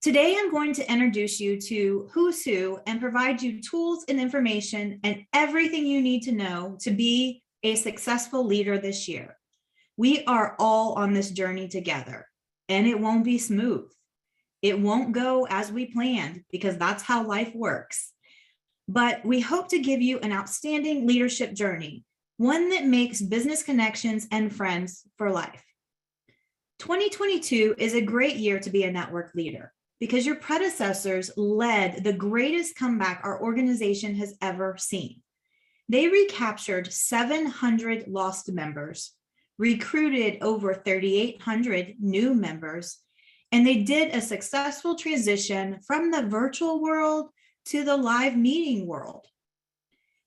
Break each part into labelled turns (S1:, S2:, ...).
S1: Today, I'm going to introduce you to Who's Who and provide you tools and information and everything you need to know to be a successful leader this year. We are all on this journey together, and it won't be smooth. It won't go as we planned because that's how life works. But we hope to give you an outstanding leadership journey, one that makes business connections and friends for life. 2022 is a great year to be a network leader because your predecessors led the greatest comeback our organization has ever seen. They recaptured 700 lost members, recruited over 3,800 new members, and they did a successful transition from the virtual world to the live meeting world.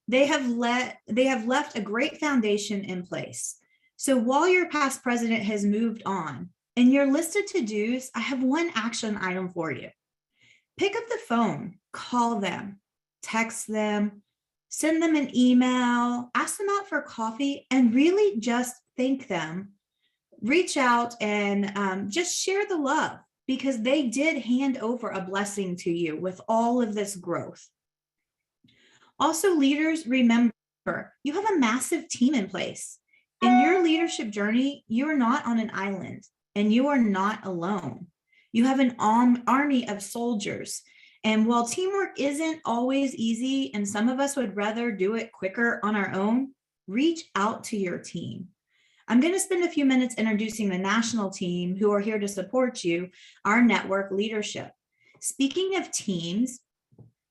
S1: They have left a great foundation in place. So while your past president has moved on, in your list of to-dos, I have one action item for you. Pick up the phone, call them, text them, send them an email, ask them out for coffee, and really just thank them. Reach out and just share the love because they did hand over a blessing to you with all of this growth. Also, leaders, remember, you have a massive team in place. In your leadership journey, you are not on an island and you are not alone. You have an army of soldiers. And while teamwork isn't always easy, and some of us would rather do it quicker on our own, reach out to your team. I'm going to spend a few minutes introducing the national team who are here to support you, our network leadership. Speaking of teams,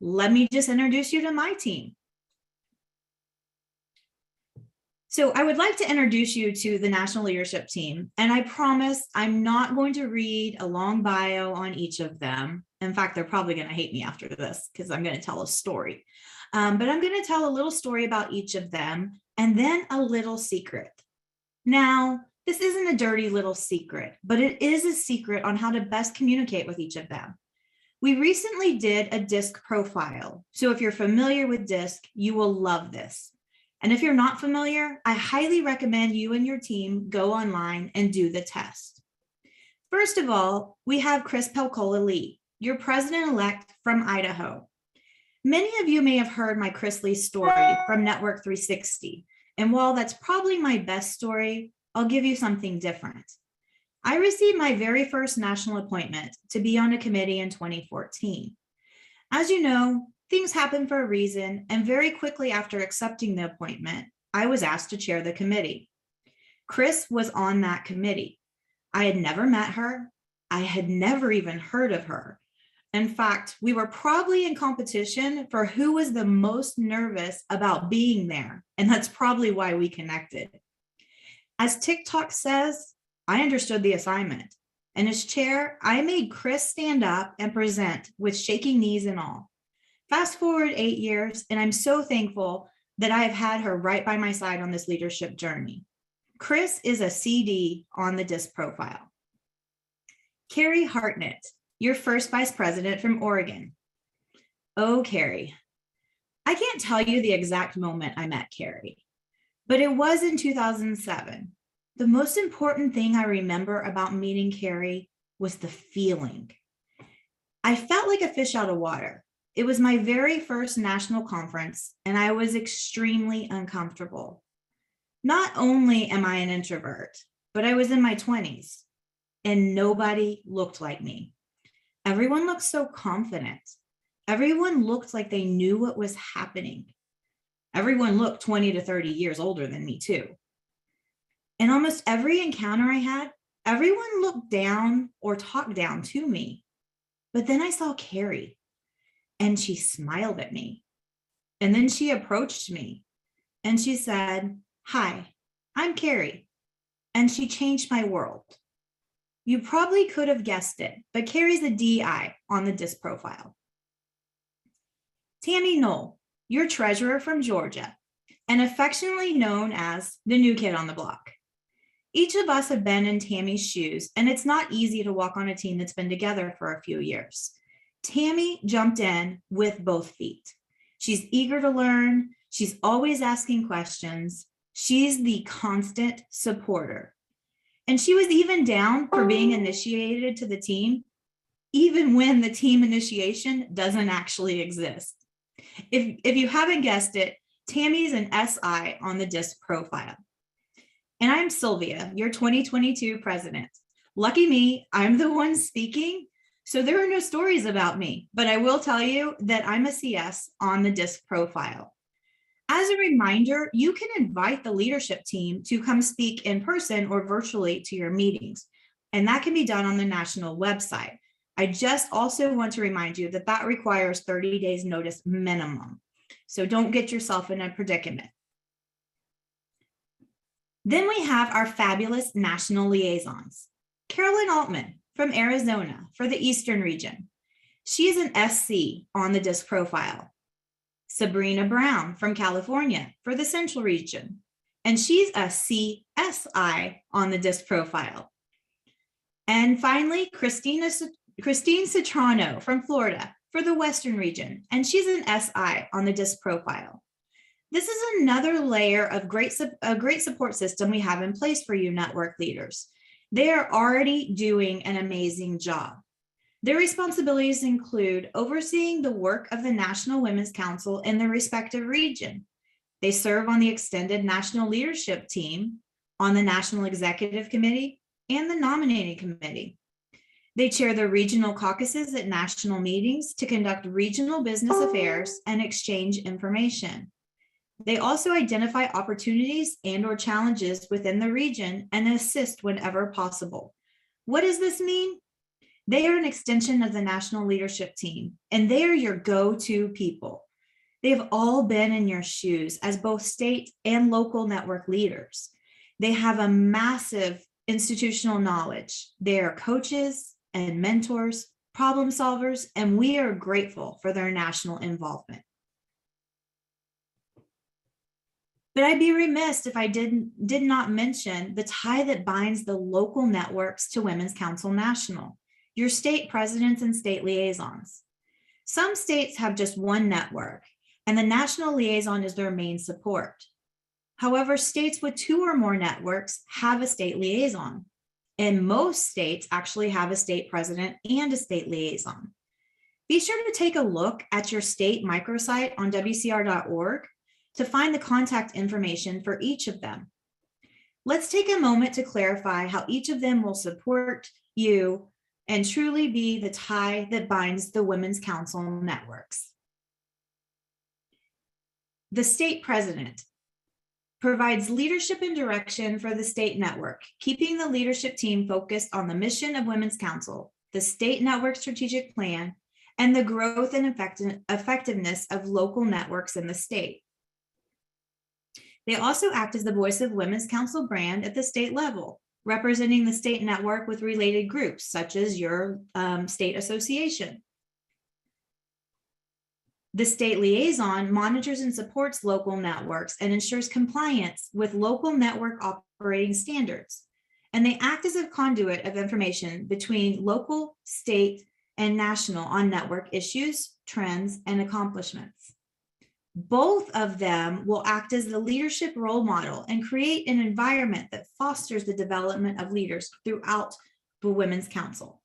S1: let me just introduce you to my team. So I would like to introduce you to the national leadership team, and I promise I'm not going to read a long bio on each of them. In fact, they're probably going to hate me after this because I'm going to tell a story. But I'm going to tell a little story about each of them and then a little secret. Now, this isn't a dirty little secret, but it is a secret on how to best communicate with each of them. We recently did a DISC profile. So if you're familiar with DISC, you will love this. And if you're not familiar, I highly recommend you and your team go online and do the test. First of all, we have Chris Pelcola Lee, your president-elect from Idaho. Many of you may have heard my Chris Lee story from Network 360. And while that's probably my best story, I'll give you something different. I received my very first national appointment to be on a committee in 2014. As you know, things happen for a reason, and very quickly after accepting the appointment, I was asked to chair the committee. Chris was on that committee. I had never met her. I had never even heard of her. In fact, we were probably in competition for who was the most nervous about being there, and that's probably why we connected. As TikTok says, I understood the assignment, and as chair, I made Chris stand up and present with shaking knees and all. Fast forward 8 years, and I'm so thankful that I have had her right by my side on this leadership journey. Chris is a CD on the DISC profile. Carrie Hartnett, your first vice president from Oregon. Oh, Carrie. I can't tell you the exact moment I met Carrie, but it was in 2007. The most important thing I remember about meeting Carrie was the feeling. I felt like a fish out of water. It was my very first national conference, and I was extremely uncomfortable. Not only am I an introvert, but I was in my 20s, and nobody looked like me. Everyone looked so confident. Everyone looked like they knew what was happening. Everyone looked 20 to 30 years older than me, too. In almost every encounter I had, everyone looked down or talked down to me. But then I saw Carrie. And she smiled at me. And then she approached me and she said, "Hi, I'm Carrie." And she changed my world. You probably could have guessed it, but Carrie's a DI on the DISC profile. Tammy Knoll, your treasurer from Georgia, and affectionately known as the new kid on the block. Each of us have been in Tammy's shoes, and it's not easy to walk on a team that's been together for a few years. Tammy jumped in with both feet. She's eager to learn. She's always asking questions. She's the constant supporter. And she was even down for being initiated to the team. even when the team initiation doesn't actually exist. If you haven't guessed it, Tammy's an SI on the DISC profile. And I'm Sylvia, your 2022 president. Lucky me, I'm the one speaking, so there are no stories about me, but I will tell you that I'm a CS on the DISC profile. As a reminder, you can invite the leadership team to come speak in person or virtually to your meetings, and that can be done on the national website. I just also want to remind you that that requires 30 days notice minimum. So don't get yourself in a predicament. Then we have our fabulous national liaisons. Carolyn Altman from Arizona for the Eastern region. She's an SC on the DISC profile. Sabrina Brown from California for the Central region. And she's a CSI on the DISC profile. And finally, Christine Citrano from Florida for the Western region. And she's an SI on the DISC profile. This is another layer of a great support system we have in place for you network leaders. They are already doing an amazing job. Their responsibilities include overseeing the work of the National Women's Council in their respective region. They serve on the extended national leadership team, on the National Executive Committee, and the nominating committee. They chair the regional caucuses at national meetings to conduct regional business affairs and exchange information. They also identify opportunities and/or challenges within the region and assist whenever possible. What does this mean? They are an extension of the national leadership team, and they are your go-to people. They have all been in your shoes as both state and local network leaders. They have a massive institutional knowledge. They are coaches and mentors, problem solvers, and we are grateful for their national involvement. But I'd be remiss if I did not mention the tie that binds the local networks to Women's Council National, your state presidents and state liaisons. Some states have just one network, and the national liaison is their main support. However, states with 2 or more networks have a state liaison, and most states actually have a state president and a state liaison. Be sure to take a look at your state microsite on WCR.org to find the contact information for each of them. Let's take a moment to clarify how each of them will support you and truly be the tie that binds the Women's Council networks. The state president provides leadership and direction for the state network, keeping the leadership team focused on the mission of Women's Council, the state network strategic plan, and the growth and effectiveness of local networks in the state. They also act as the voice of Women's Council brand at the state level, representing the state network with related groups, such as your state association. The state liaison monitors and supports local networks and ensures compliance with local network operating standards. And they act as a conduit of information between local, state, and national on network issues, trends, and accomplishments. Both of them will act as the leadership role model and create an environment that fosters the development of leaders throughout the Women's Council.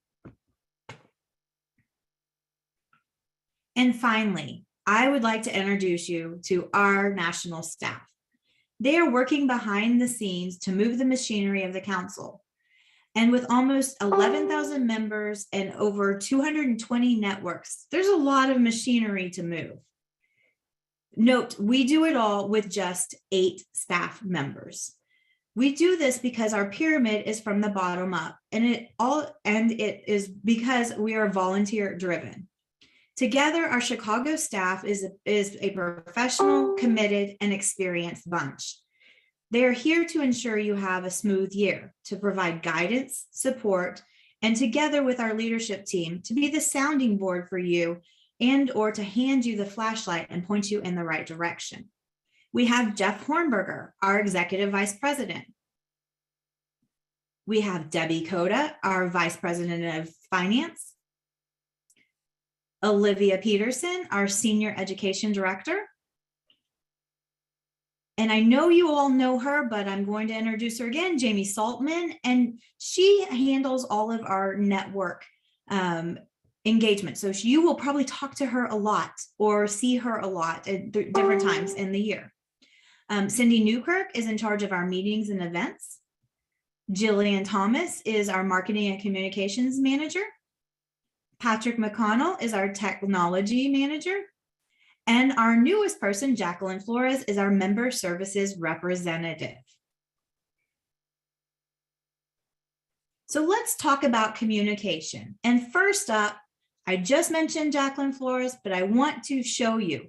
S1: And finally, I would like to introduce you to our national staff. They are working behind the scenes to move the machinery of the council. And with almost 11,000 members and over 220 networks, there's a lot of machinery to move. Note, we do it all with just 8 staff members. We do this because our pyramid is from the bottom up, and it is because we are volunteer driven. Together, our Chicago staff is a professional, committed, and experienced bunch. They are here to ensure you have a smooth year, to provide guidance, support, and together with our leadership team, to be the sounding board for you and/or to hand you the flashlight and point you in the right direction. We have Jeff Hornberger, our Executive Vice President. We have Debbie Coda, our Vice President of Finance. Olivia Peterson, our Senior Education Director. And I know you all know her, but I'm going to introduce her again, Jamie Saltman, and she handles all of our network engagement. So you will probably talk to her a lot or see her a lot at different times in the year. Cindy Newkirk is in charge of our meetings and events. Jillian Thomas is our marketing and communications manager. Patrick McConnell is our technology manager. And our newest person, Jacqueline Flores, is our member services representative. So let's talk about communication. And first up, I just mentioned Jacqueline Flores, but I want to show you.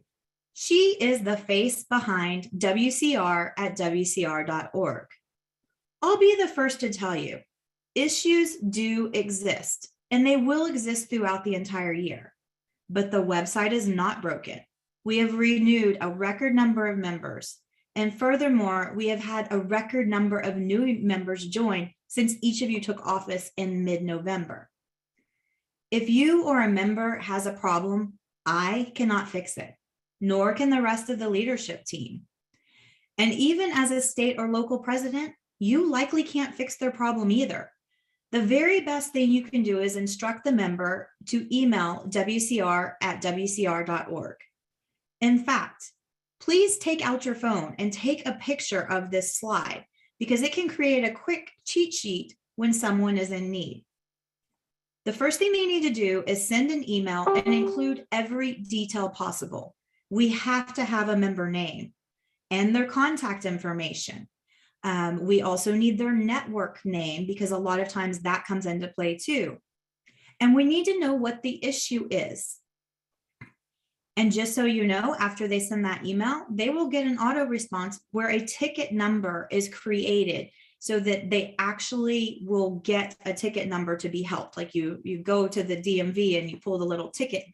S1: She is the face behind WCR at WCR.org. I'll be the first to tell you, issues do exist, and they will exist throughout the entire year. But the website is not broken. We have renewed a record number of members. And furthermore, we have had a record number of new members join since each of you took office in mid-November. If you or a member has a problem, I cannot fix it, nor can the rest of the leadership team. And even as a state or local president, you likely can't fix their problem either. The very best thing you can do is instruct the member to email WCR at WCR.org. In fact, please take out your phone and take a picture of this slide because it can create a quick cheat sheet when someone is in need. The first thing they need to do is send an email and include every detail possible. We have to have a member name and their contact information. We also need their network name because a lot of times that comes into play too. And we need to know what the issue is. And just so you know, after they send that email, they will get an auto response where a ticket number is created so that they actually will get a ticket number to be helped. Like you go to the DMV and you pull the little ticket,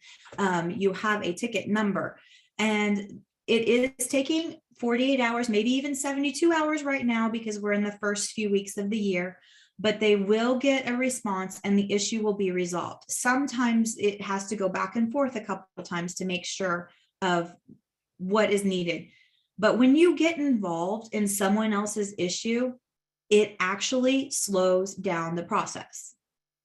S1: you have a ticket number. And it is taking 48 hours, maybe even 72 hours right now because we're in the first few weeks of the year, but they will get a response and the issue will be resolved. Sometimes it has to go back and forth a couple of times to make sure of what is needed. But when you get involved in someone else's issue, it actually slows down the process.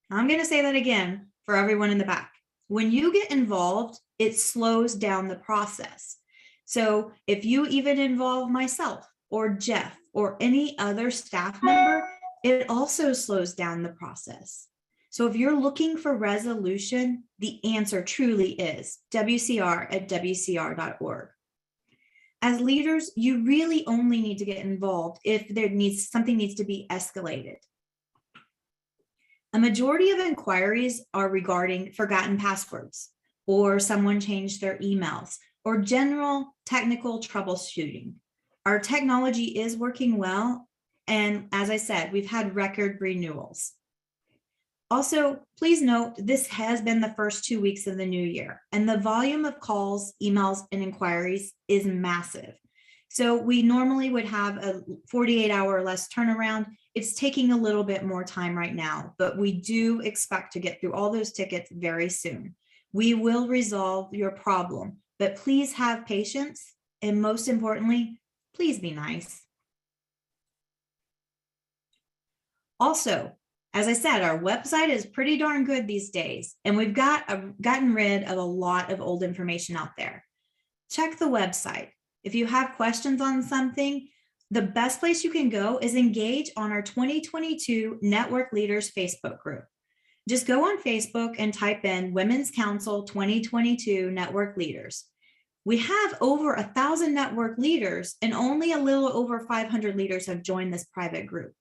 S1: I'm going to say that again for everyone in the back. When you get involved, it slows down the process. So if you even involve myself or Jeff or any other staff member, it also slows down the process. So if you're looking for resolution, the answer truly is WCR at WCR.org. As leaders, you really only need to get involved if something needs to be escalated. A majority of inquiries are regarding forgotten passwords, or someone changed their emails, or general technical troubleshooting. Our technology is working well, and as I said, we've had record renewals. Also, please note, this has been the first 2 weeks of the new year, and the volume of calls, emails, and inquiries is massive. So we normally would have a 48-hour or less turnaround. It's taking a little bit more time right now, but we do expect to get through all those tickets very soon. We will resolve your problem, but please have patience, and most importantly, please be nice. Also, as I said, our website is pretty darn good these days, and we've gotten rid of a lot of old information out there. Check the website. If you have questions on something, the best place you can go is engage on our 2022 Network Leaders Facebook group. Just go on Facebook and type in Women's Council 2022 Network Leaders. We have over 1,000 network leaders, and only a little over 500 leaders have joined this private group.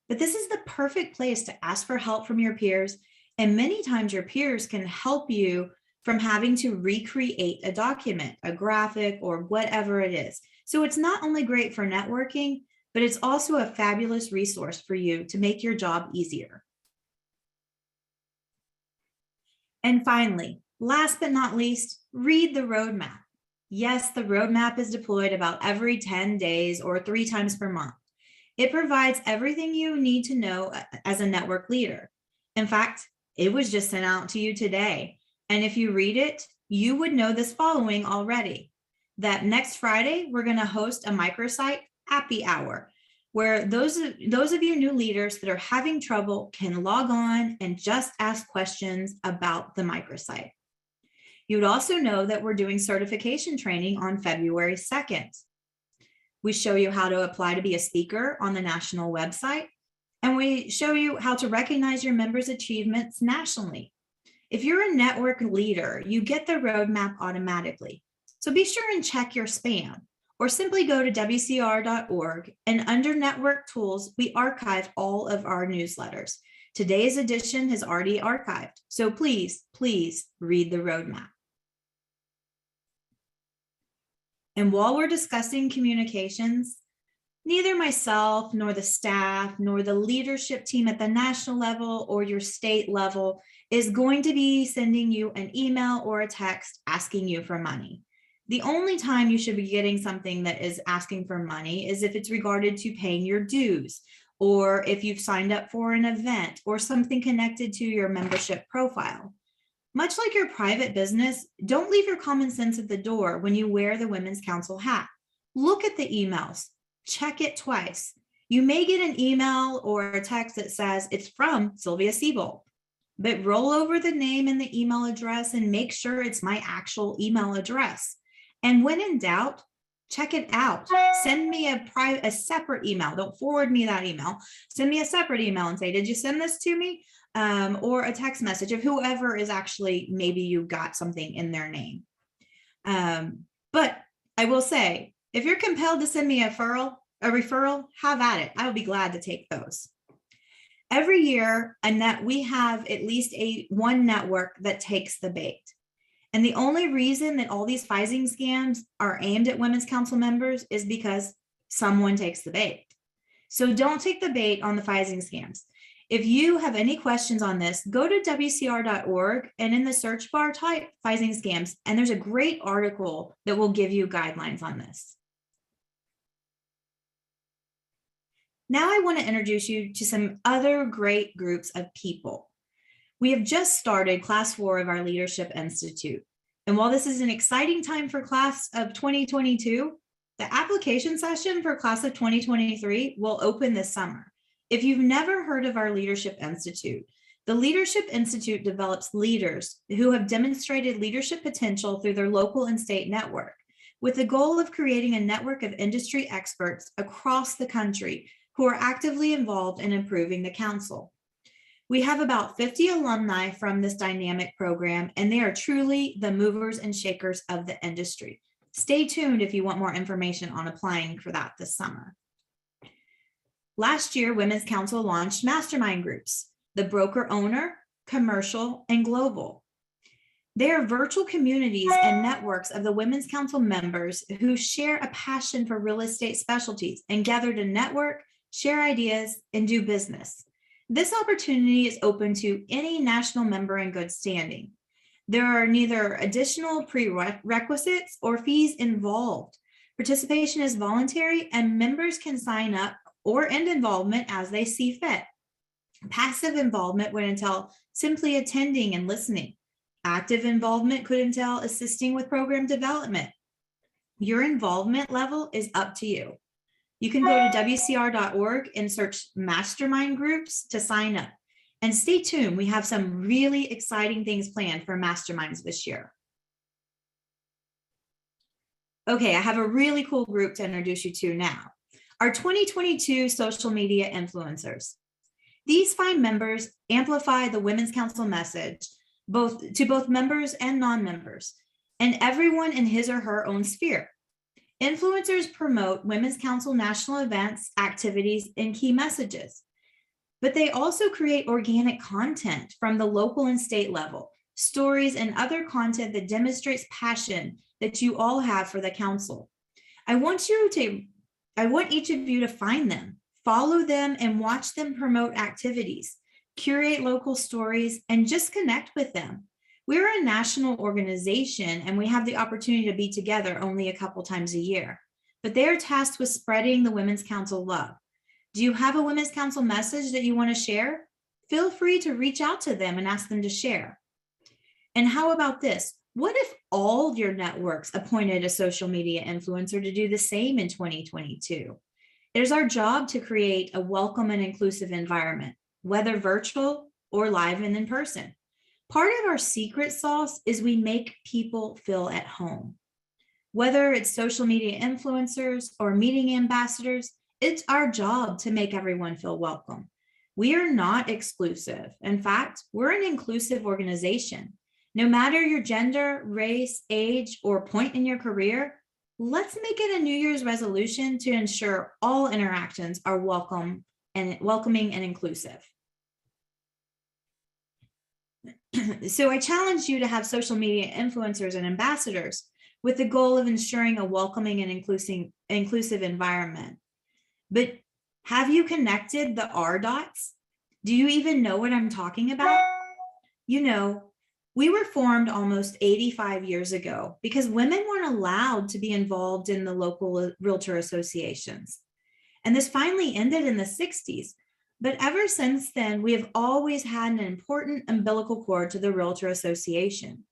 S1: But this is the perfect place to ask for help from your peers. And many times your peers can help you from having to recreate a document, a graphic, or whatever it is. So it's not only great for networking, but it's also a fabulous resource for you to make your job easier. And finally, last but not least, read the roadmap. Yes, the roadmap is deployed about every 10 days or 3 times per month. It provides everything you need to know as a network leader. In fact, it was just sent out to you today. And if you read it, you would know this following already, that next Friday, we're going to host a microsite happy hour. where those of you new leaders that are having trouble can log on and just ask questions about the microsite. You would also know that we're doing certification training on February 2nd. We show you how to apply to be a speaker on the national website, and we show you how to recognize your members' achievements nationally. If you're a network leader, you get the roadmap automatically. So be sure and check your spam, or simply go to wcr.org, and under Network Tools, we archive all of our newsletters. Today's edition has already archived, so please read the roadmap. And while we're discussing communications, neither myself nor the staff nor the leadership team at the national level or your state level is going to be sending you an email or a text asking you for money. The only time you should be getting something that is asking for money is if it's regarded to paying your dues, or if you've signed up for an event or something connected to your membership profile. Much like your private business, don't leave your common sense at the door when you wear the Women's Council hat. Look at the emails, check it twice. You may get an email or a text that says it's from Sylvia Seabolt, but roll over the name and the email address and make sure it's my actual email address. And when in doubt, check it out. Send me a separate email. Don't forward me that email. Send me a separate email and say, did you send this to me? Or a text message of whoever is actually, maybe you got something in their name. But I will say, if you're compelled to send me a referral, have at it. I will be glad to take those. Every year, we have at least one network that takes the bait. And the only reason that all these phishing scams are aimed at Women's Council members is because someone takes the bait. So don't take the bait on the phishing scams. If you have any questions on this, go to wcr.org and in the search bar type phishing scams, and there's a great article that will give you guidelines on this. Now I want to introduce you to some other great groups of people. We have just started class 4 of our Leadership Institute. And while this is an exciting time for class of 2022, the application session for class of 2023 will open this summer. If you've never heard of our Leadership Institute, the Leadership Institute develops leaders who have demonstrated leadership potential through their local and state network, with the goal of creating a network of industry experts across the country who are actively involved in improving the council. We have about 50 alumni from this dynamic program, and they are truly the movers and shakers of the industry. Stay tuned if you want more information on applying for that this summer. Last year, Women's Council launched mastermind groups, the broker owner, commercial, and global. They are virtual communities and networks of the Women's Council members who share a passion for real estate specialties and gather to network, share ideas, and do business. This opportunity is open to any national member in good standing. There are neither additional prerequisites or fees involved. Participation is voluntary, and members can sign up or end involvement as they see fit. Passive involvement would entail simply attending and listening. Active involvement could entail assisting with program development. Your involvement level is up to you. You can go to wcr.org and search mastermind groups to sign up. And stay tuned, we have some really exciting things planned for masterminds this year. Okay, I have a really cool group to introduce you to now. Our 2022 social media influencers. These 5 members amplify the Women's Council message to both members and non-members, and everyone in his or her own sphere. Influencers promote Women's Council national events, activities, and key messages. But they also create organic content from the local and state level, stories and other content that demonstrates passion that you all have for the council. I want each of you to find them, follow them, and watch them promote activities, curate local stories, and just connect with them. We're a national organization, and we have the opportunity to be together only a couple times a year, but they are tasked with spreading the Women's Council love. Do you have a Women's Council message that you want to share? Feel free to reach out to them and ask them to share. And how about this? What if all your networks appointed a social media influencer to do the same in 2022? It is our job to create a welcome and inclusive environment, whether virtual or live and in person. Part of our secret sauce is we make people feel at home. Whether it's social media influencers or meeting ambassadors, it's our job to make everyone feel welcome. We are not exclusive. In fact, we're an inclusive organization. No matter your gender, race, age, or point in your career, let's make it a New Year's resolution to ensure all interactions are welcoming and inclusive. So I challenge you to have social media influencers and ambassadors with the goal of ensuring a welcoming and inclusive environment. But have you connected the R dots? Do you even know what I'm talking about? You know, we were formed almost 85 years ago because women weren't allowed to be involved in the local realtor associations. And this finally ended in the 60s. But ever since then, we have always had an important umbilical cord to the Realtor Association.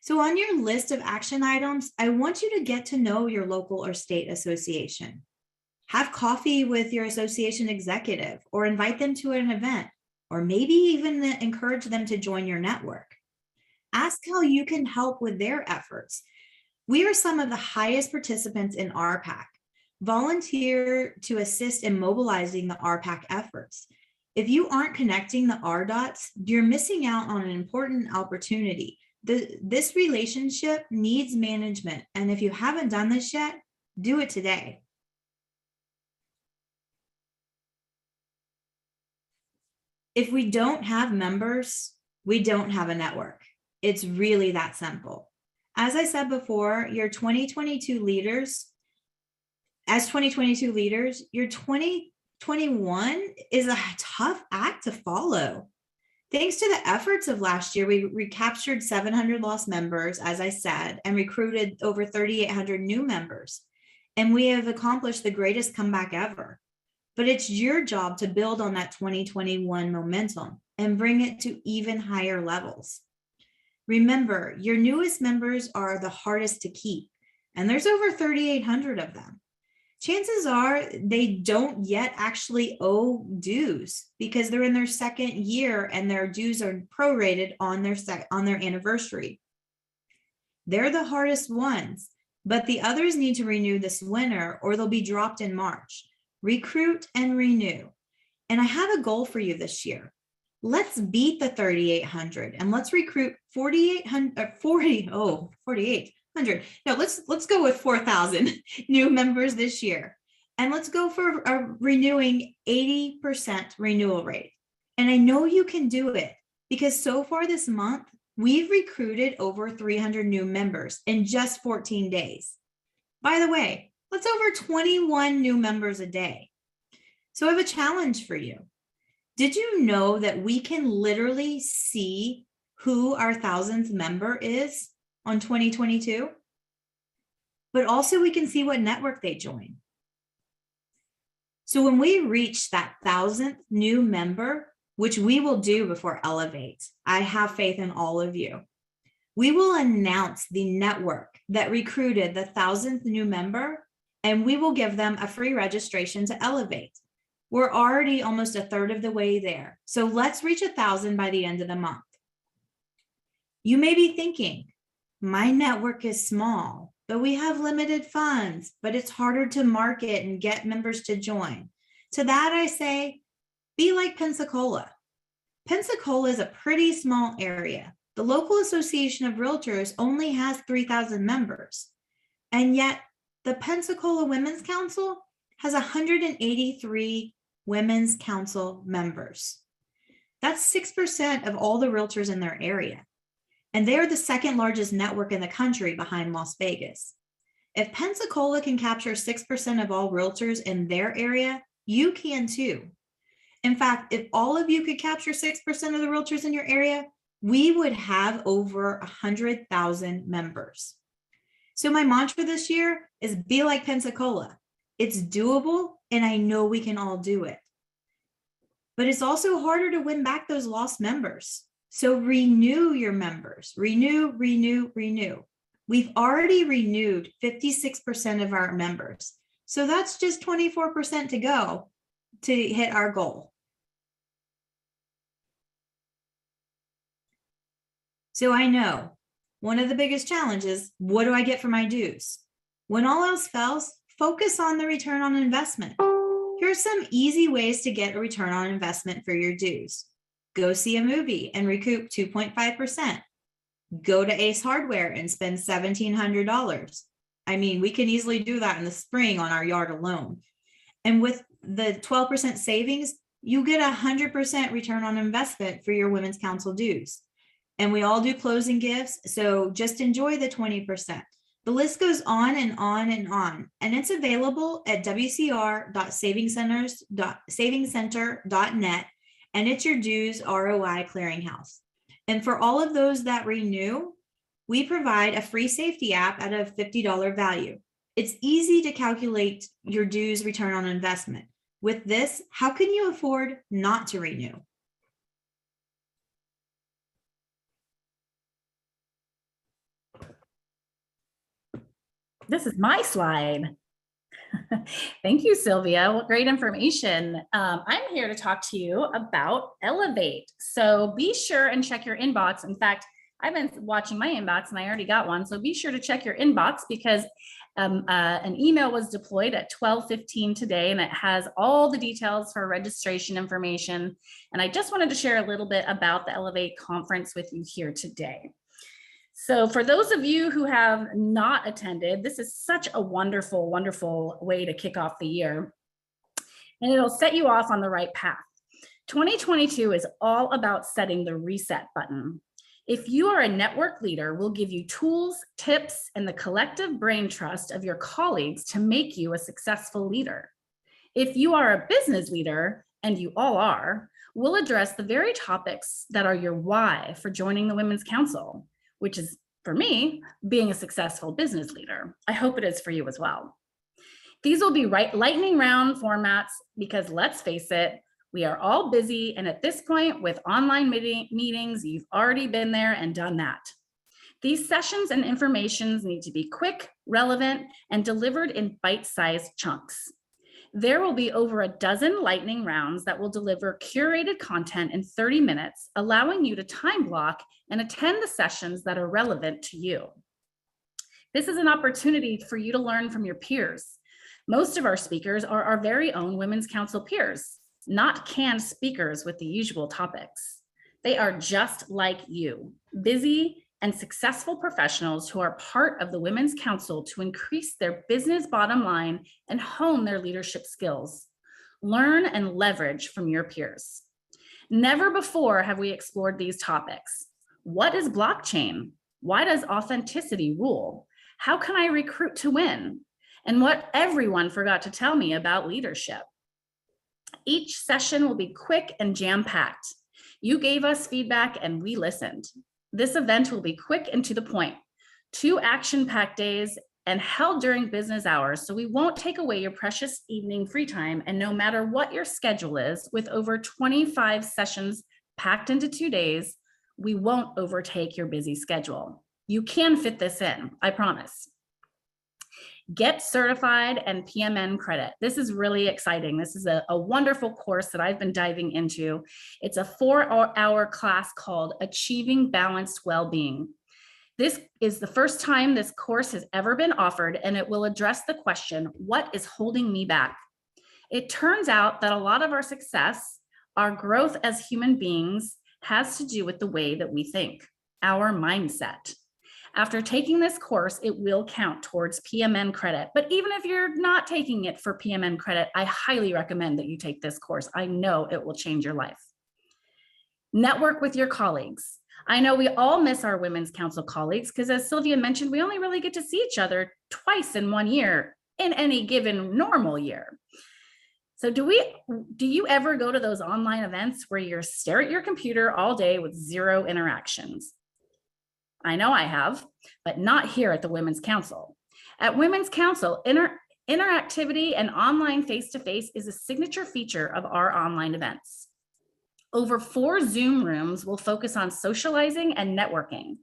S1: So on your list of action items, I want you to get to know your local or state association. Have coffee with your association executive or invite them to an event, or maybe even encourage them to join your network. Ask how you can help with their efforts. We are some of the highest participants in RPAC. Volunteer to assist in mobilizing the RPAC efforts. If you aren't connecting the R dots, you're missing out on an important opportunity. This relationship needs management, and if you haven't done this yet, do it today. If we don't have members, we don't have a network. It's really that simple. As I said before, your 2022 leaders, your 2021 is a tough act to follow. Thanks to the efforts of last year, we recaptured 700 lost members, as I said, and recruited over 3,800 new members. And we have accomplished the greatest comeback ever. But it's your job to build on that 2021 momentum and bring it to even higher levels. Remember, your newest members are the hardest to keep, and there's over 3,800 of them. Chances are they don't yet actually owe dues because they're in their second year and their dues are prorated on their anniversary. They're the hardest ones, but the others need to renew this winter or they'll be dropped in March. Recruit and renew. And I have a goal for you this year. Let's beat the 3,800 and let's recruit 4,800. No, let's go with 4,000 new members this year. And let's go for a renewing 80% renewal rate. And I know you can do it because so far this month, we've recruited over 300 new members in just 14 days. By the way, that's over 21 new members a day. So I have a challenge for you. Did you know that we can literally see who our 1,000th member is on 2022? But also we can see what network they join. So when we reach that 1,000th new member, which we will do before Elevate, I have faith in all of you. We will announce the network that recruited the 1,000th new member, and we will give them a free registration to Elevate. We're already almost a third of the way there. So let's reach 1,000 by the end of the month. You may be thinking, my network is small, but we have limited funds, but it's harder to market and get members to join. To that I say, be like Pensacola. Pensacola is a pretty small area. The local association of realtors only has 3,000 members. And yet the Pensacola Women's Council has 183 Women's Council members. That's 6% of all the realtors in their area. And they're the second largest network in the country behind Las Vegas. If Pensacola can capture 6% of all realtors in their area, you can too. In fact, if all of you could capture 6% of the realtors in your area, we would have over 100,000 members. So my mantra this year is be like Pensacola. It's doable, and I know we can all do it. But it's also harder to win back those lost members. So renew your members, renew. We've already renewed 56% of our members. So that's just 24% to go to hit our goal. So I know one of the biggest challenges, what do I get for my dues? When all else fails, focus on the return on investment. Here's some easy ways to get a return on investment for your dues. Go see a movie and recoup 2.5%. Go to Ace Hardware and spend $1,700. I mean, we can easily do that in the spring on our yard alone. And with the 12% savings, you get 100% return on investment for your Women's Council dues. And we all do closing gifts, so just enjoy the 20%. The list goes on and on and on, and it's available at wcr.savingcenter.net, and it's your dues ROI clearinghouse. And for all of those that renew, we provide a free safety app at a $50 value. It's easy to calculate your dues return on investment. With this, how can you afford not to renew?
S2: This is my slide. Thank you, Sylvia. Well, great information. I'm here to talk to you about Elevate. So be sure and check your inbox. In fact, I've been watching my inbox and I already got one. So be sure to check your inbox because an email was deployed at 12:15 today and it has all the details for registration information. And I just wanted to share a little bit about the Elevate conference with you here today. So for those of you who have not attended, this is such a wonderful, wonderful way to kick off the year. And it'll set you off on the right path. 2022 is all about setting the reset button. If you are a network leader, we'll give you tools, tips, and the collective brain trust of your colleagues to make you a successful leader. If you are a business leader, and you all are, we'll address the very topics that are your why for joining the Women's Council, which is, for me, being a successful business leader. I hope it is for you as well. These will be lightning round formats because let's face it, we are all busy, and at this point with online meetings, you've already been there and done that. These sessions and informations need to be quick, relevant, and delivered in bite-sized chunks. There will be over a dozen lightning rounds that will deliver curated content in 30 minutes, allowing you to time block and attend the sessions that are relevant to you. This is an opportunity for you to learn from your peers. Most of our speakers are our very own Women's Council peers, not canned speakers with the usual topics. They are just like you, busy and successful professionals who are part of the Women's Council to increase their business bottom line and hone their leadership skills. Learn and leverage from your peers. Never before have we explored these topics. What is blockchain? Why does authenticity rule? How can I recruit to win? And what everyone forgot to tell me about leadership. Each session will be quick and jam-packed. You gave us feedback and we listened. This event will be quick and to the point. 2 action-packed days and held during business hours, so we won't take away your precious evening free time. And no matter what your schedule is, with over 25 sessions packed into 2 days, we won't overtake your busy schedule. You can fit this in, I promise. Get certified and PMN credit. This is really exciting. This is a wonderful course that I've been diving into. It's a 4-hour class called Achieving Balanced Wellbeing. This is the first time this course has ever been offered, and it will address the question, what is holding me back? It turns out that a lot of our success, our growth as human beings, has to do with the way that we think, our mindset. After taking this course, it will count towards PMN credit. But even if you're not taking it for PMN credit, I highly recommend that you take this course. I know it will change your life. Network with your colleagues. I know we all miss our Women's Council colleagues because, as Sylvia mentioned, we only really get to see each other twice in one year in any given normal year. So do you ever go to those online events where you stare at your computer all day with zero interactions? I know I have, but not here at the Women's Council. At Women's Council, interactivity and online face-to-face is a signature feature of our online events. Over 4 Zoom rooms will focus on socializing and networking.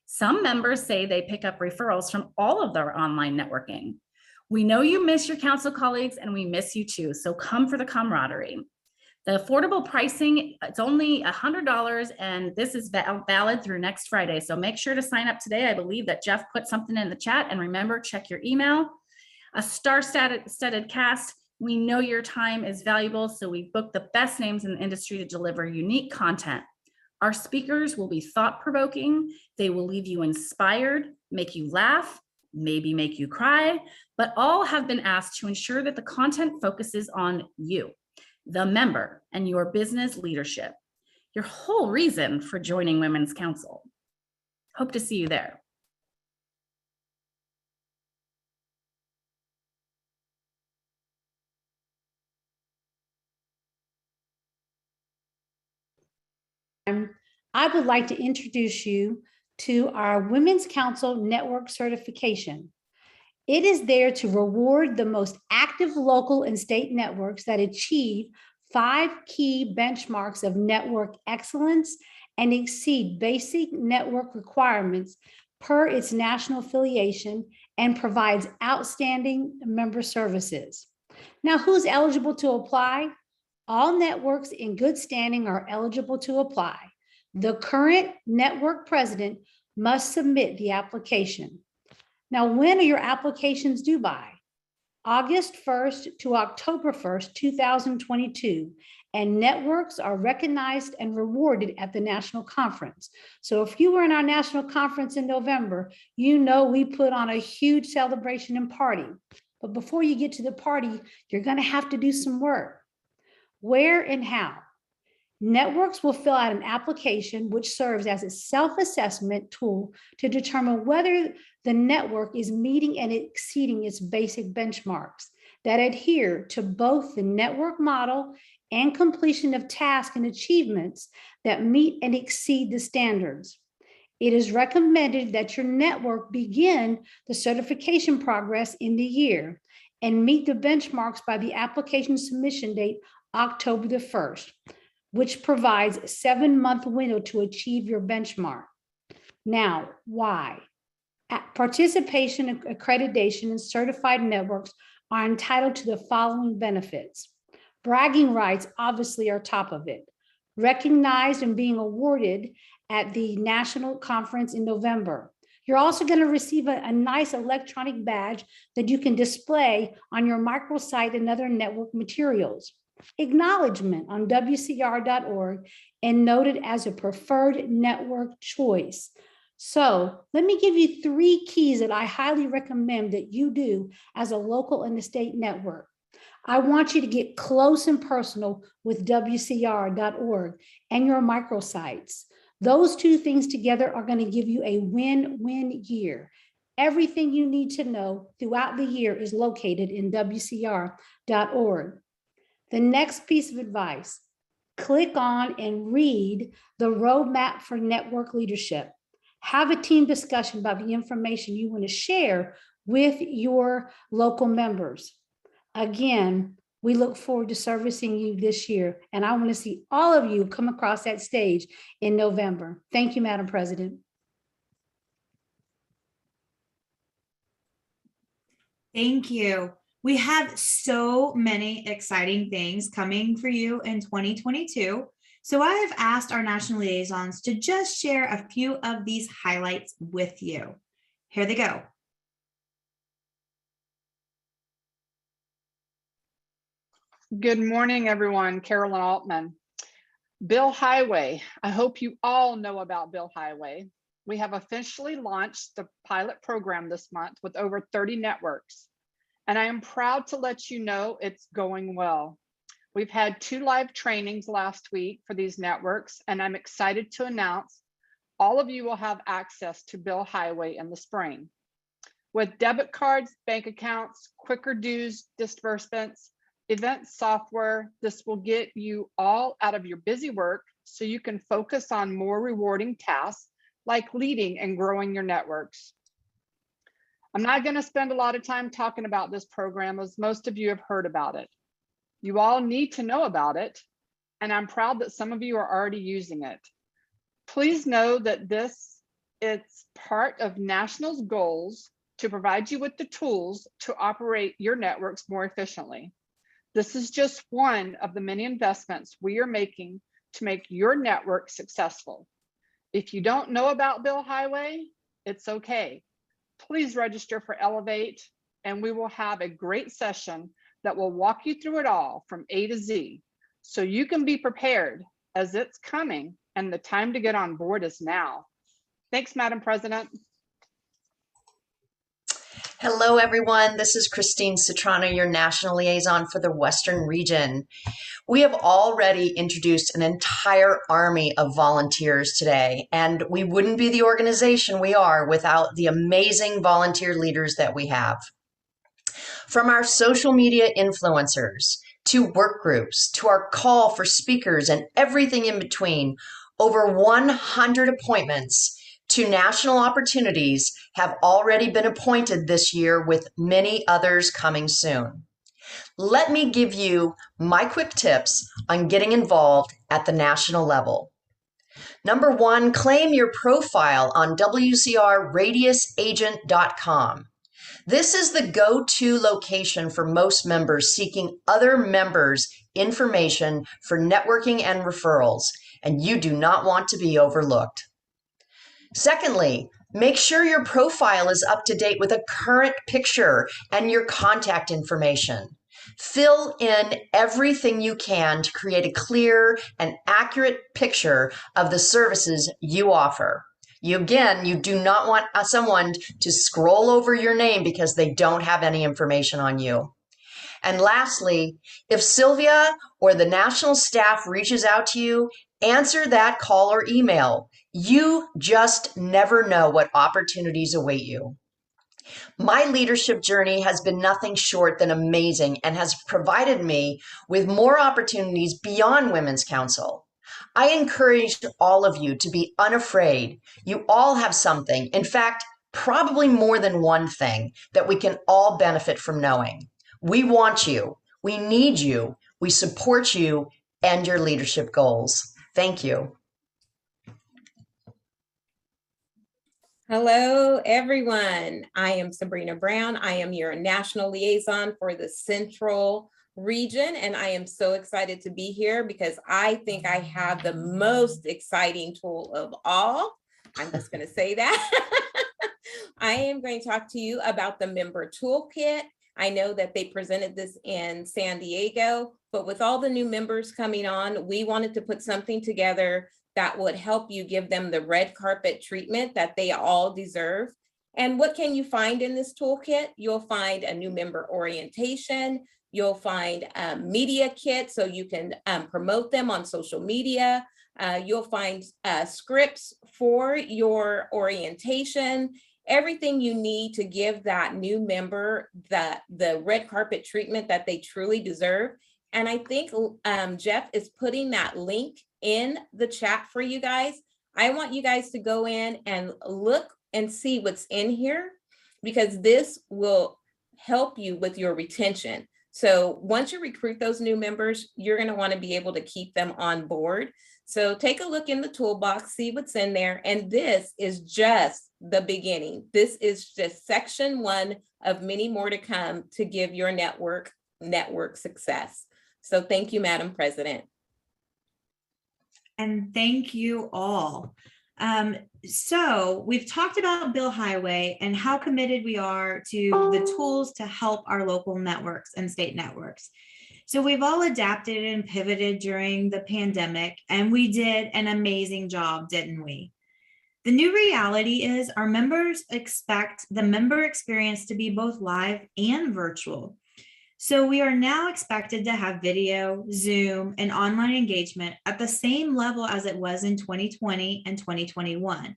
S2: Some members say they pick up referrals from all of their online networking. We know you miss your council colleagues and we miss you too, so come for the camaraderie. The affordable pricing, it's only $100 and this is valid through next Friday. So make sure to sign up today. I believe that Jeff put something in the chat, and remember, check your email. A star-studded cast. We know your time is valuable, so we booked the best names in the industry to deliver unique content. Our speakers will be thought-provoking. They will leave you inspired, make you laugh, maybe make you cry, but all have been asked to ensure that the content focuses on you, the member, and your business leadership, your whole reason for joining Women's Council. Hope to see you there.
S3: I would like to introduce you to our Women's Council Network Certification. It is there to reward the most active local and state networks that achieve 5 key benchmarks of network excellence and exceed basic network requirements per its national affiliation and provides outstanding member services. Now, who's eligible to apply? All networks in good standing are eligible to apply. The current network president must submit the application. Now, when are your applications due by? August 1st to October 1st, 2022, and networks are recognized and rewarded at the national conference. So if you were in our national conference in November, you know we put on a huge celebration and party. But before you get to the party, you're going to have to do some work. Where and how? Networks will fill out an application which serves as a self-assessment tool to determine whether the network is meeting and exceeding its basic benchmarks that adhere to both the network model and completion of tasks and achievements that meet and exceed the standards. It is recommended that your network begin the certification progress in the year and meet the benchmarks by the application submission date, October the 1st. Which provides a 7-month window to achieve your benchmark. Now, why? Participation, accreditation, and certified networks are entitled to the following benefits. Bragging rights obviously are top of it. Recognized and being awarded at the national conference in November. You're also going to receive a nice electronic badge that you can display on your microsite and other network materials. Acknowledgement on WCR.org and noted as a preferred network choice. So let me give you 3 keys that I highly recommend that you do as a local and a state network. I want you to get close and personal with WCR.org and your microsites. Those 2 things together are going to give you a win-win year. Everything you need to know throughout the year is located in WCR.org. The next piece of advice, click on and read the roadmap for network leadership. Have a team discussion about the information you want to share with your local members. Again, we look forward to servicing you this year, and I want to see all of you come across that stage in November. Thank you, Madam President.
S1: Thank you. We have so many exciting things coming for you in 2022. So I have asked our national liaisons to just share a few of these highlights with you. Here they go.
S4: Good morning, everyone. Carolyn Altman. Bill Highway. I hope you all know about Bill Highway. We have officially launched the pilot program this month with over 30 networks. And I am proud to let you know it's going well. We've had 2 live trainings last week for these networks, and I'm excited to announce all of you will have access to Bill Highway in the spring. With debit cards, bank accounts, quicker dues disbursements, event software, this will get you all out of your busy work so you can focus on more rewarding tasks like leading and growing your networks. I'm not going to spend a lot of time talking about this program, as most of you have heard about it. You all need to know about it, and I'm proud that some of you are already using it. Please know that it's part of National's goals to provide you with the tools to operate your networks more efficiently. This is just one of the many investments we are making to make your network successful. If you don't know about Bill Highway, it's okay. Please register for Elevate, and we will have a great session that will walk you through it all from A to Z, so you can be prepared as it's coming and the time to get on board is now. Thanks, Madam President.
S5: Hello, everyone. This is Christine Citrano, your National Liaison for the Western Region. We have already introduced an entire army of volunteers today, and we wouldn't be the organization we are without the amazing volunteer leaders that we have. From our social media influencers, to work groups, to our call for speakers and everything in between, over 100 appointments to national opportunities have already been appointed this year, with many others coming soon. Let me give you my quick tips on getting involved at the national level. Number one, claim your profile on WCRRadiusAgent.com. This is the go-to location for most members seeking other members' information for networking and referrals, and you do not want to be overlooked. Secondly, make sure your profile is up to date with a current picture and your contact information. Fill in everything you can to create a clear and accurate picture of the services you offer. You do not want someone to scroll over your name because they don't have any information on you. And lastly, if Sylvia or the national staff reaches out to you, answer that call or email. You just never know what opportunities await you. My leadership journey has been nothing short than amazing and has provided me with more opportunities beyond Women's Council. I encourage all of you to be unafraid. You all have something, in fact, probably more than one thing that we can all benefit from knowing. We want you, we need you, we support you and your leadership goals. Thank you.
S6: Hello, everyone. I am Sabrina Brown. I am your National Liaison for the Central Region, and I am so excited to be here because I think I have the most exciting tool of all. I'm just going to say that. I am going to talk to you about the member toolkit. I know that they presented this in San Diego, but with all the new members coming on, we wanted to put something together that would help you give them the red carpet treatment that they all deserve. And what can you find in this toolkit? You'll find a new member orientation. You'll find a media kit so you can promote them on social media. You'll find scripts for your orientation, everything you need to give that new member the red carpet treatment that they truly deserve. And I think Jeff is putting that link in the chat for you guys. I want you guys to go in and look and see what's in here, because this will help you with your retention. So once you recruit those new members, you're going to want to be able to keep them on board. So take a look in the toolbox, see what's in there. And this is just the beginning. This is just section one of many more to come to give your network success. So thank you, Madam President.
S1: And thank you all. So we've talked about Bill Highway and how committed we are to the tools to help our local networks and state networks. So we've all adapted and pivoted during the pandemic, and we did an amazing job, didn't we? The new reality is our members expect the member experience to be both live and virtual. So we are now expected to have video, Zoom, and online engagement at the same level as it was in 2020 and 2021,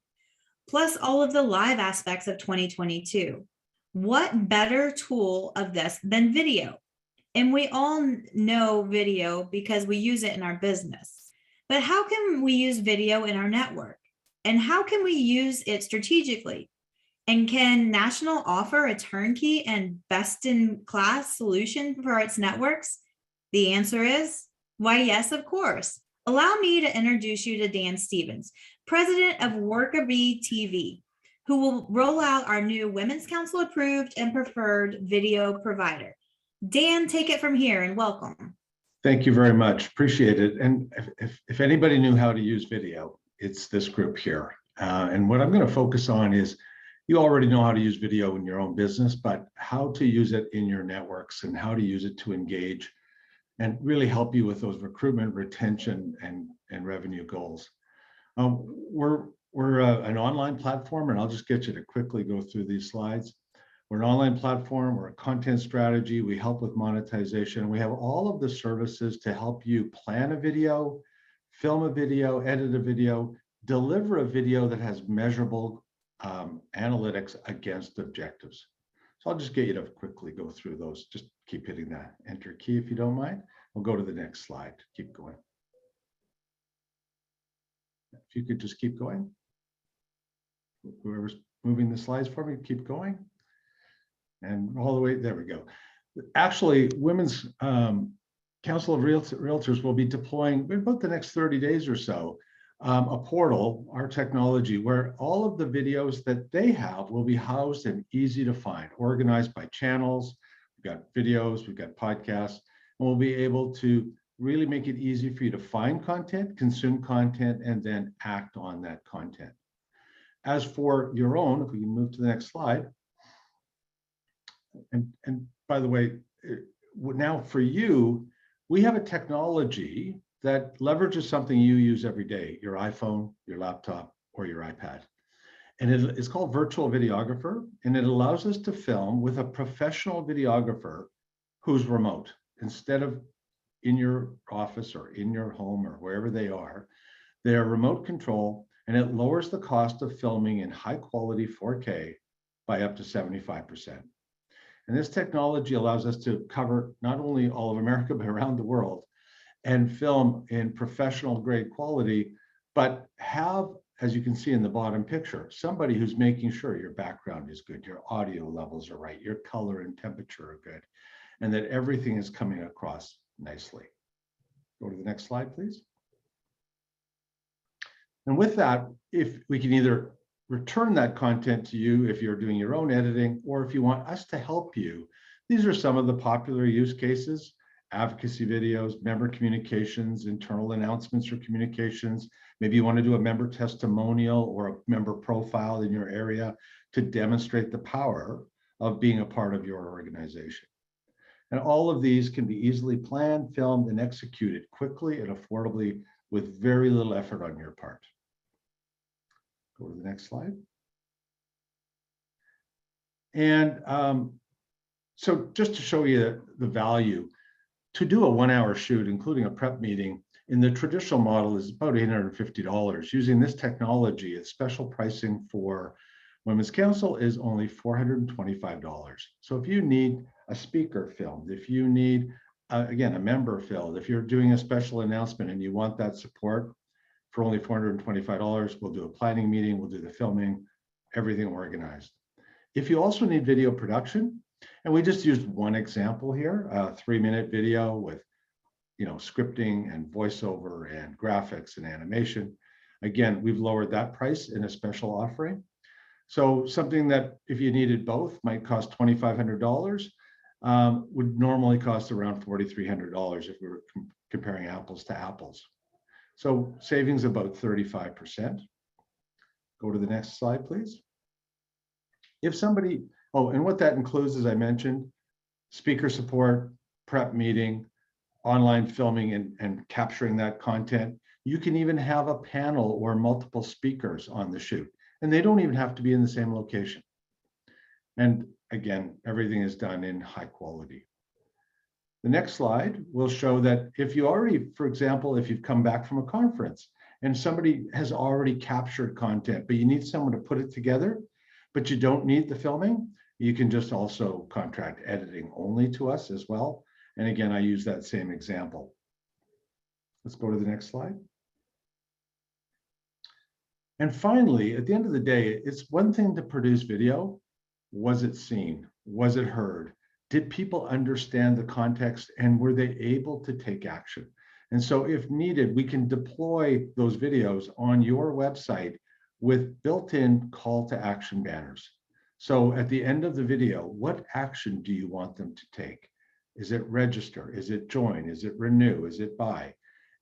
S1: plus all of the live aspects of 2022. What better tool of this than video? And we all know video because we use it in our business. But how can we use video in our network? And how can we use it strategically? And can National offer a turnkey and best-in-class solution for its networks? The answer is, why, yes, of course. Allow me to introduce you to Dan Stevens, president of Workabee TV, who will roll out our new Women's Council approved and preferred video provider. Dan, take it from here and welcome.
S7: Thank you very much. Appreciate it. And if anybody knew how to use video, it's this group here. And what I'm going to focus on is, you already know how to use video in your own business, but how to use it in your networks and how to use it to engage and really help you with those recruitment, retention, and revenue goals. We're an online platform, and I'll just get you to quickly go through these slides. We're an online platform, we're a content strategy, we help with monetization. We have all of the services to help you plan a video, film a video, edit a video, deliver a video that has measurable analytics against objectives. So I'll just get you to quickly go through those. Just keep hitting that enter key if you don't mind. We'll go to the next slide. Keep going. If you could just keep going. Whoever's moving the slides for me, keep going. And all the way, there we go. Actually, Women's Council of Realtors will be deploying in about the next 30 days or so, a portal, our technology, where all of the videos that they have will be housed and easy to find, organized by channels. We've got videos, we've got podcasts, and we'll be able to really make it easy for you to find content, consume content, and then act on that content. As for your own, if we can move to the next slide. And by the way, now for you, we have a technology that leverages something you use every day, your iPhone, your laptop, or your iPad. And it's called Virtual Videographer, and it allows us to film with a professional videographer who's remote. Instead of in your office or in your home or wherever they are remote control, and it lowers the cost of filming in high quality 4K by up to 75%. And this technology allows us to cover not only all of America, but around the world, and film in professional grade quality, but have, as you can see in the bottom picture, somebody who's making sure your background is good, your audio levels are right, your color and temperature are good, and that everything is coming across nicely. Go to the next slide, please. And with that, if we can either return that content to you if you're doing your own editing, or if you want us to help you, these are some of the popular use cases: advocacy videos, member communications, internal announcements or communications. Maybe you want to do a member testimonial or a member profile in your area to demonstrate the power of being a part of your organization. And all of these can be easily planned, filmed, and executed quickly and affordably with very little effort on your part. Go to the next slide. And so just to show you the value, to do a 1-hour shoot, including a prep meeting, in the traditional model is about $850. Using this technology, its special pricing for Women's Council is only $425. So if you need a speaker filmed, if you need, again, a member filmed, if you're doing a special announcement and you want that support, for only $425, we'll do a planning meeting, we'll do the filming, everything organized. If you also need video production, and we just used one example here, a 3-minute video with, scripting and voiceover and graphics and animation. Again, we've lowered that price in a special offering. So something that if you needed both might cost $2,500, would normally cost around $4,300 if we were comparing apples to apples. So savings about 35%. Go to the next slide, please. If somebody, and what that includes, as I mentioned, speaker support, prep meeting, online filming and capturing that content. You can even have a panel or multiple speakers on the shoot, and they don't even have to be in the same location. And again, everything is done in high quality. The next slide will show that if you already, for example, if you've come back from a conference and somebody has already captured content, but you need someone to put it together, but you don't need the filming, you can just also contract editing only to us as well. And again, I use that same example. Let's go to the next slide. And finally, at the end of the day, it's one thing to produce video. Was it seen? Was it heard? Did people understand the context, and were they able to take action? And so if needed, we can deploy those videos on your website with built-in call to action banners. So at the end of the video, what action do you want them to take? Is it register? Is it join? Is it renew? Is it buy?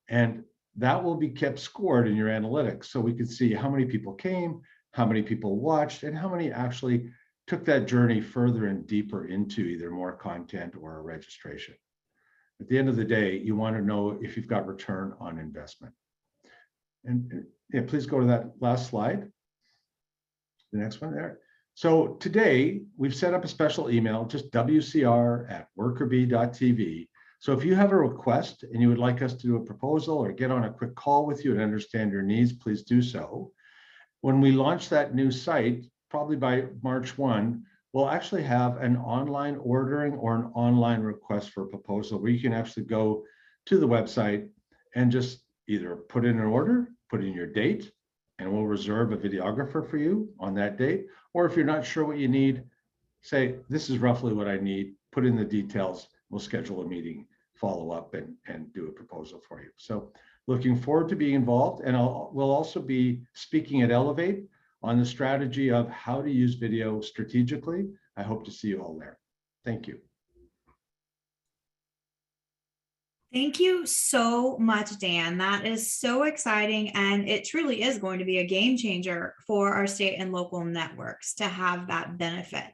S7: And that will be kept scored in your analytics. So we can see how many people came, how many people watched, and how many actually took that journey further and deeper into either more content or a registration. At the end of the day, you want to know if you've got return on investment. And yeah, please go to that last slide. The next one there. So today we've set up a special email, just wcr@workerbee.tv. So if you have a request and you would like us to do a proposal or get on a quick call with you and understand your needs, please do so. When we launch that new site, probably by March 1, we'll actually have an online ordering or an online request for a proposal where you can actually go to the website and just either put in an order, put in your date, and we'll reserve a videographer for you on that date. Or if you're not sure what you need, say, this is roughly what I need, put in the details, we'll schedule a meeting, follow up and do a proposal for you. So looking forward to being involved. And we'll also be speaking at Elevate on the strategy of how to use video strategically. I hope to see you all there. Thank you.
S1: Thank you so much, Dan. That is so exciting. And it truly is going to be a game changer for our state and local networks to have that benefit.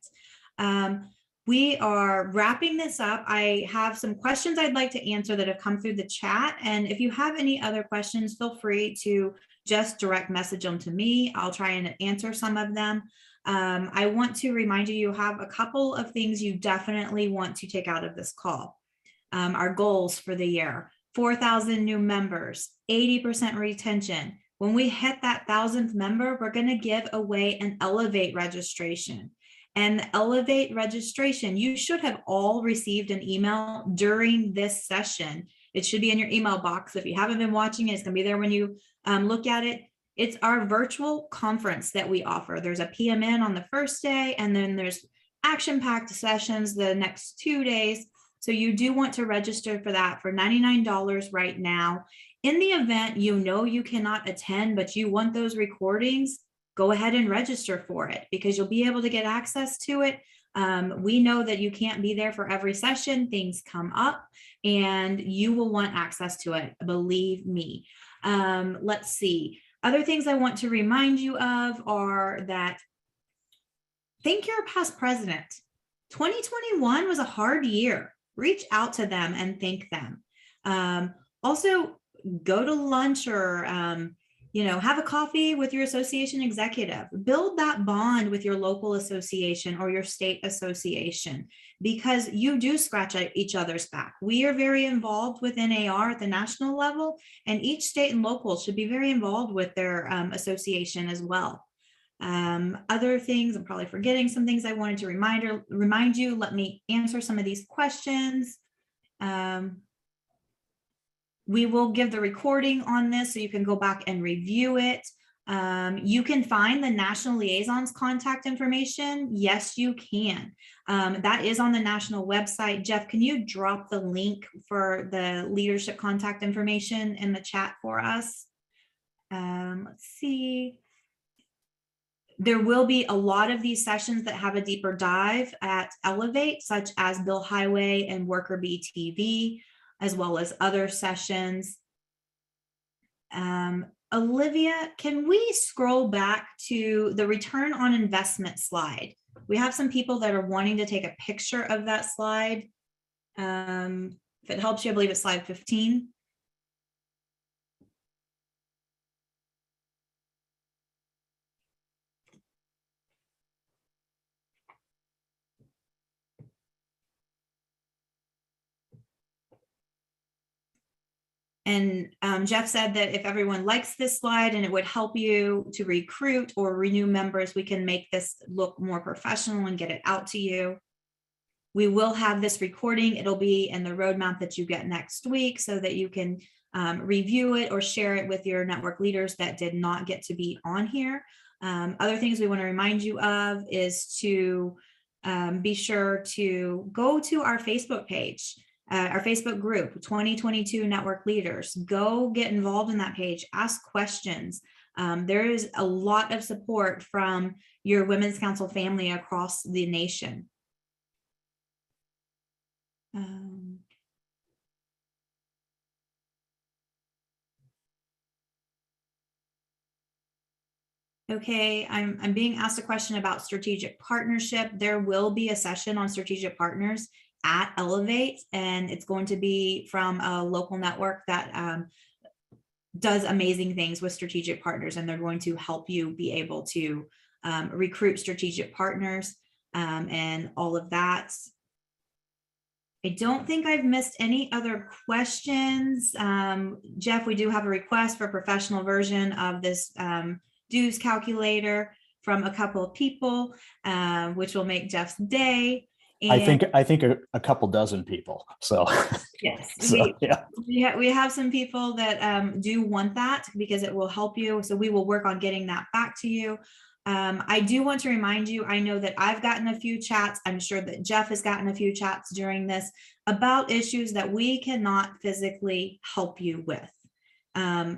S1: We are wrapping this up. I have some questions I'd like to answer that have come through the chat. And if you have any other questions, feel free to just direct message them to me. I'll try and answer some of them. I want to remind you, you have a couple of things you definitely want to take out of this call. Our goals for the year, 4,000 new members, 80% retention. When we hit that 1,000th member, we're going to give away an Elevate registration. And the Elevate registration, you should have all received an email during this session. It should be in your email box. If you haven't been watching it, it's going to be there when you look at it. It's our virtual conference that we offer. There's a PMN on the first day, and then there's action-packed sessions the next 2 days. So you do want to register for that for $99 right now. In the event you know you cannot attend, but you want those recordings, go ahead and register for it because you'll be able to get access to it. We know that you can't be there for every session. Things come up and you will want access to it. Believe me. Let's see. Other things I want to remind you of are that thank your past president. 2021 was a hard year. Reach out to them and thank them. Also, go to lunch or have a coffee with your association executive. Build that bond with your local association or your state association because you do scratch at each other's back. We are very involved with NAR at the national level, and each state and local should be very involved with their association as well. Other things, I'm probably forgetting some things I wanted to remind you. Let me answer some of these questions. We will give the recording on this so you can go back and review it. You can find the National Liaison's contact information. Yes, you can. That is on the national website. Jeff, can you drop the link for the leadership contact information in the chat for us? Let's see. There will be a lot of these sessions that have a deeper dive at Elevate, such as Bill Highway and Worker Bee TV, as well as other sessions. Olivia, can we scroll back to the return on investment slide? We have some people that are wanting to take a picture of that slide. If it helps you, I believe it's slide 15. And Jeff said that if everyone likes this slide and it would help you to recruit or renew members, we can make this look more professional and get it out to you. We will have this recording. It'll be in the roadmap that you get next week so that you can review it or share it with your network leaders that did not get to be on here. Other things we want to remind you of is to be sure to go to our Facebook page. Our Facebook group, 2022 Network Leaders. Go get involved in that page, ask questions. There is a lot of support from your Women's Council family across the nation. Okay, I'm being asked a question about strategic partnership. There will be a session on strategic partners at Elevate, and it's going to be from a local network that does amazing things with strategic partners, and they're going to help you be able to recruit strategic partners and all of that. I don't think I've missed any other questions. Jeff, we do have a request for a professional version of this dues calculator from a couple of people, which will make Jeff's day. And
S8: I think a couple dozen people. So
S1: yes,
S8: so, yeah.
S1: we have some people that do want that because it will help you. So we will work on getting that back to you. I do want to remind you, I know that I've gotten a few chats. I'm sure that Jeff has gotten a few chats during this about issues that we cannot physically help you with.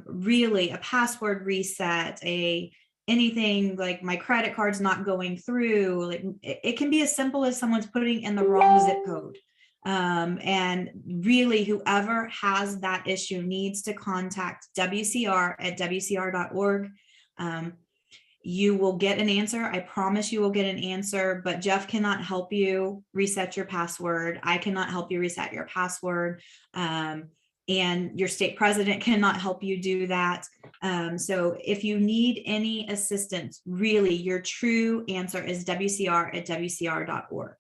S1: Really, a password reset, anything like my credit card's not going through, like it can be as simple as someone's putting in the wrong zip code. And really, whoever has that issue needs to contact wcr@wcr.org. You will get an answer. I promise you will get an answer, but Jeff cannot help you reset your password. I cannot help you reset your password. And your state president cannot help you do that. So if you need any assistance, really your true answer is wcr@wcr.org.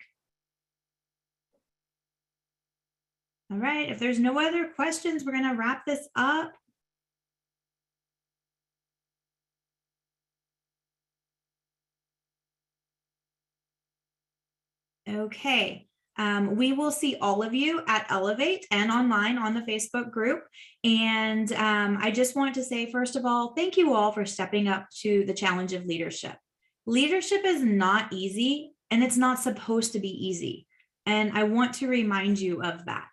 S1: All right, if there's no other questions, we're going to wrap this up. Okay. We will see all of you at Elevate and online on the Facebook group. And I just want to say, first of all, thank you all for stepping up to the challenge of leadership. Leadership is not easy, and it's not supposed to be easy. And I want to remind you of that.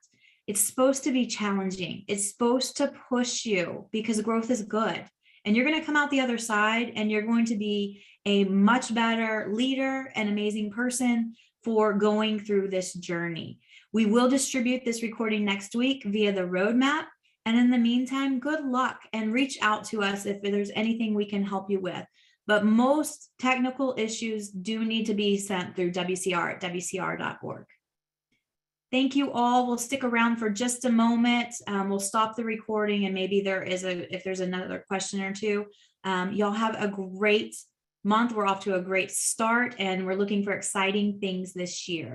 S1: It's supposed to be challenging. It's supposed to push you because growth is good. And you're going to come out the other side and you're going to be a much better leader and amazing person for going through this journey. We will distribute this recording next week via the roadmap. And in the meantime, good luck and reach out to us if there's anything we can help you with. But most technical issues do need to be sent through wcr@wcr.org. Thank you all. We'll stick around for just a moment. We'll stop the recording and maybe if there's another question or two. Y'all have a great month. We're off to a great start and we're looking for exciting things this year.